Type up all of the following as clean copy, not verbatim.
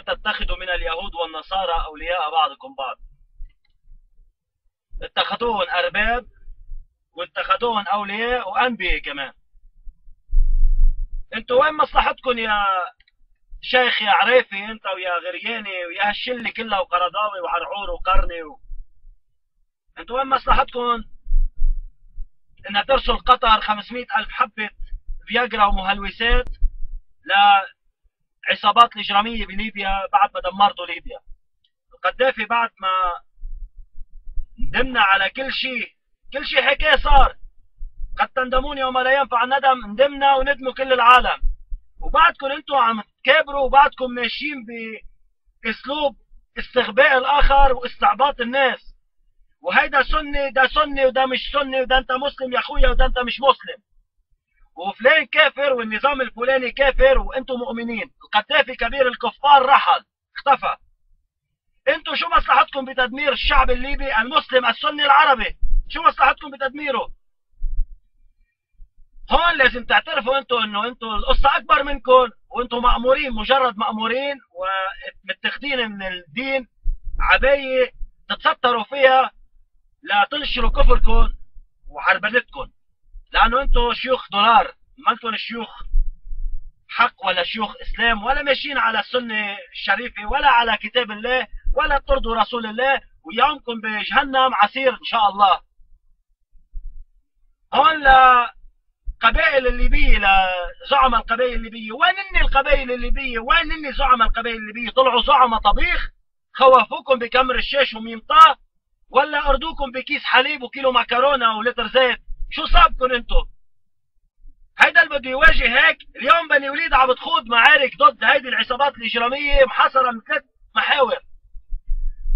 تتخذوا من اليهود والنصارى أولياء بعضكم بعض. اتخذوهم أرباب واتخذوهم أولياء وأنبياء كمان. انتوا وين مصلحتكم يا شيخ يا عريفي انت ويا غرياني ويا هالشله كلها وقرضاوي وعرعور وقرني انتوا وين مصلحتكم انها ترسل قطر 500,000 حبة فياجرا ومهلوسات لعصابات الإجرامية بليبيا بعد ما دمرتوا ليبيا. القذافي بعد ما ندمنا على كل شيء حكاية صار. قد تندمون يوم لا ينفع الندم، ندمنا وندموا كل العالم. وبعدكم انتوا عم تكابروا وبعدكم ماشيين باسلوب استغباء الاخر واستعباط الناس. وهيدا سني ده سني وده مش سني وده انت مسلم يا اخويا وده انت مش مسلم. وفلان كافر والنظام الفلاني كافر وانتم مؤمنين. القذافي كبير الكفار رحل اختفى. انتوا شو مصلحتكم بتدمير الشعب الليبي المسلم السني العربي؟ شو مصلحتكم بتدميره؟ هون لازم تعترفوا انتوا انه انتوا القصة اكبر منكم وانتوا مأمورين، مجرد مأمورين ومتخذين من الدين عباية تتستروا فيها لا تنشروا كفركم وعربدتكم، لانه انتوا شيوخ دولار، ما انتم شيوخ حق ولا شيوخ اسلام ولا ماشيين على السنة الشريفة ولا على كتاب الله ولا ترضوا رسول الله، ويومكم بجهنم عسير ان شاء الله. هون قبائل الليبية لزعماء القبائل الليبية، وين اني القبائل الليبية؟ وين اني زعماء القبائل الليبية؟ طلعوا زعماء طبيخ خوفوكم بكمر الشاش وميمطاه ولا اردوكم بكيس حليب وكيلو مكرونة ولتر زيت؟ شو صابكم انتو؟ هيدا اللي بده يواجه هيك. اليوم بني وليد عم بتخوض معارك ضد هيدي العصابات الإجرامية محاصرة من 3 محاور.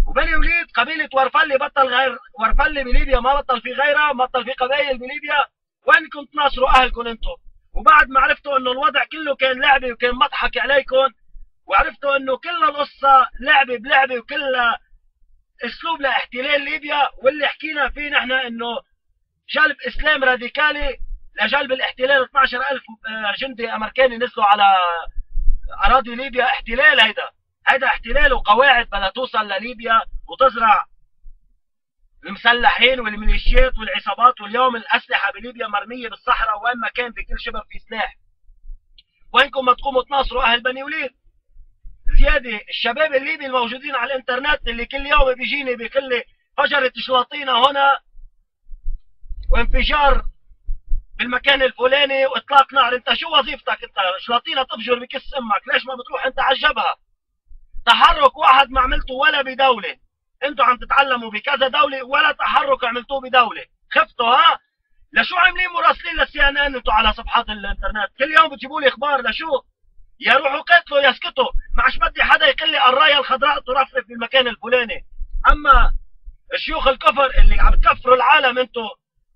وبني وليد قبيلة ورفلي بطل غير ورفلي بليبيا، ما بطل في غيرها، ما بطل في قبائل بليبيا. وين كنتوا تناصروا اهلكم انتم؟ وبعد ما عرفتوا انه الوضع كله كان لعبه وكان مضحك عليكم، وعرفتوا انه كل القصه لعبه بلعبه وكلها اسلوب لاحتلال ليبيا، واللي حكينا فيه نحن انه جلب اسلام راديكالي لجلب الاحتلال. 12,000 جندي امريكاني نزلوا على اراضي ليبيا. احتلال، هيدا احتلال وقواعد بدها توصل لليبيا وتزرع المسلحين والميليشيات والعصابات. واليوم الاسلحه بليبيا مرميه بالصحراء، وين ما كان بكل شبر في سلاح. وينكم ما تقوموا تناصروا اهل بني وليد؟ زياده الشباب الليبي الموجودين على الانترنت اللي كل يوم بيجيني بيقول لي فجرت شلاطينه هنا وانفجار بالمكان الفلاني واطلاق نار. انت شو وظيفتك؟ انت شلاطينه تفجر بكس امك، ليش ما بتروح انت على الجبهه؟ تحرك واحد ما عملته ولا بدوله. انتوا عم تتعلموا بكذا دولة ولا تحرك عملتوه بدولة. خفتوا ها؟ لشو عاملين مراسلين للسي ان ان انتوا على صفحات الانترنت؟ كل يوم بتجيبوا لي اخبار. لشو؟ يا روحوا قتلوا يا اسكتوا. ما عادش بدي حدا يقول لي الرايه الخضراء ترفرف بالمكان الفلاني. اما شيوخ الكفر اللي عم تكفروا العالم انتوا،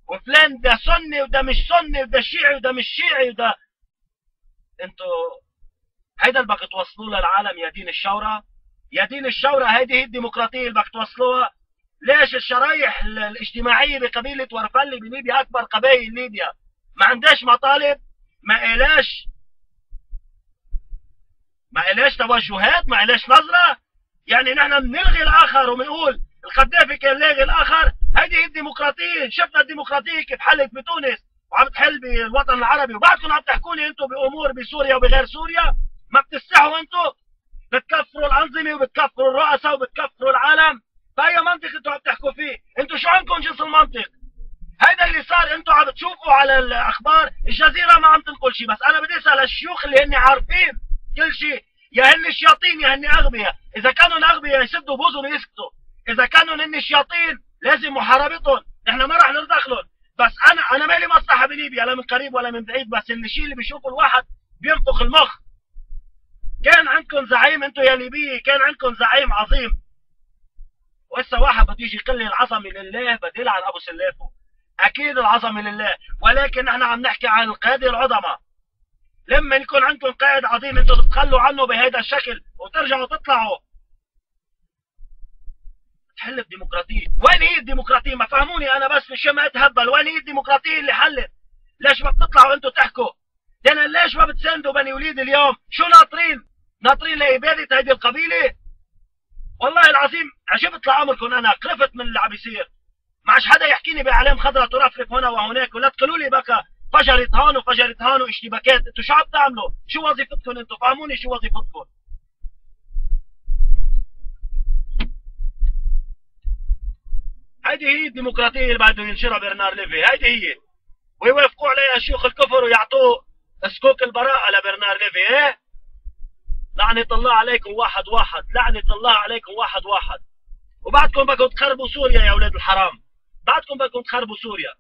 وفلان ده سني وده مش سني وده شيعي وده مش شيعي وده، انتوا هيدا اللي بدك توصلوه للعالم يا دين الشورى؟ يا دين الشورى هيدي هي الديمقراطية اللي بدك توصلوها؟ ليش الشرايح الاجتماعية بقبيلة ورفلي بليبيا أكبر قبائل ليبيا ما عندهاش مطالب؟ ما إلاش توجهات؟ ما إلاش نظرة؟ يعني نحن بنلغي الآخر وبنقول القذافي كان لاغي الآخر؟ هيدي هي الديمقراطية. شفنا الديمقراطية كيف حلت بتونس وعم تحل بالوطن العربي، وبعدكم عم تحكوا لي انتم بأمور بسوريا وبغير سوريا؟ ما بتستحوا انتم؟ بتكفروا الأنظمة وبتكفروا الرؤساء وبتكفروا العالم. بأي منطق انتوا عم تحكوا فيه؟ انتوا شو عندكم جنس المنطق؟ هيدا اللي صار. انتوا عم تشوفوا على الأخبار الجزيرة ما عم تنقل شيء، بس أنا بدي أسأل الشيوخ اللي هن عارفين كل شيء، يا هن شياطين يا هن أغبياء. إذا كانوا أغبياء يسدوا بوزهم ويسكتوا، إذا كانوا هن شياطين لازم محاربتهم، نحن ما راح نرضخلهم. بس أنا مالي مصلحة بليبيا لا من قريب ولا من بعيد، بس الشيء اللي بيشوفه الواحد بينفخ المخ. كان عندكم زعيم انتوا يا ليبية، كان عندكم زعيم عظيم، وهسه واحد بده يجي يقول لي العظمه لله، بدي يلعن ابو سلافه. اكيد العظمه لله، ولكن نحن عم نحكي عن القاده العظماء. لما يكون عندكم قائد عظيم انتوا تتخلوا عنه بهذا الشكل وترجعوا تطلعوا تحل الديمقراطيه. وين هي الديمقراطيه؟ ما فهموني انا بس مش ما اتهبل. وين هي الديمقراطيه اللي حلت؟ ليش ما بتطلعوا انتوا تحكوا؟ ليش ما بتساندوا بني وليد اليوم؟ شو ناطرين؟ ناطرين لإبادة هذه القبيلة. والله العظيم عجبت لأمركم، أنا قرفت من اللي عم يصير. ما عادش حدا يحكيني بأعلام خضراء ترفرف هنا وهناك، ولا تقولوا لي بقى فجرت هون وفجرت هون واشتباكات. انتوا شو عم تعملوا؟ شو وظيفتكم انتوا؟ فهموني شو وظيفتكم. هيدي هي الديمقراطية اللي بدهم ينشرها برنار ليفي، هيدي هي. ويوافقوا عليها شيوخ الكفر ويعطوه سكوك البراءة لبرنار ليفي. ايه؟ لعنة الله عليكم واحد واحد، لعنة الله عليكم واحد واحد. وبعدكم بدكم تخربوا سوريا يا اولاد الحرام، بعدكم بدكم تخربوا سوريا.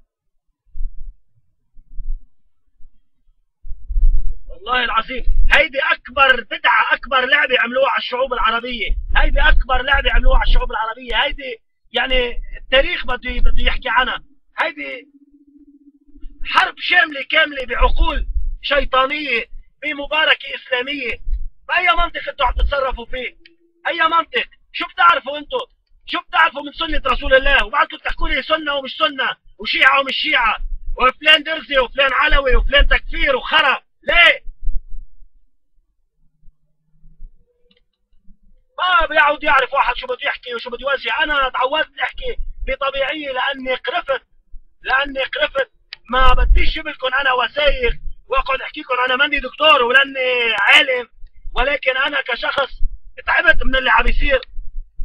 والله العظيم هيدي اكبر بدعة، اكبر لعبة عملوها على الشعوب العربية، هيدي اكبر لعبة عملوها على الشعوب العربية، هيدي يعني التاريخ بده يحكي عنها. هيدي حرب شاملة كاملة بعقول شيطانية بمباركة إسلامية. بأي منطق انتوا عم تتصرفوا فيه؟ أي منطق؟ شو بتعرفوا انتوا؟ شو بتعرفوا من سنة رسول الله؟ وبعدكم تحكوا لي سنة ومش سنة، وشيعة ومش شيعة، وفلان درزي وفلان علوي وفلان تكفير وخرا. ليه؟ ما بيعود يعرف واحد شو بده يحكي وشو بده يوزع. أنا تعودت أحكي بطبيعية لأني قرفت، لأني قرفت. ما بديش جيبلكم أنا وثائق واقعد احكي لكم انا ماني دكتور ولاني عالم، ولكن انا كشخص تعبت من اللي عم يصير.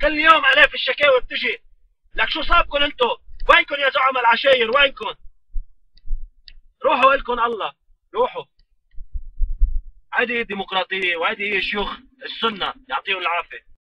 كل يوم الاف الشكاوي بتجي. لك شو صابكم انتو؟ وينكم يا زعماء العشاير؟ وينكم؟ روحوا الكم الله، روحوا. هذه الديمقراطيه وهذه هي شيوخ السنه، يعطيهم العافيه.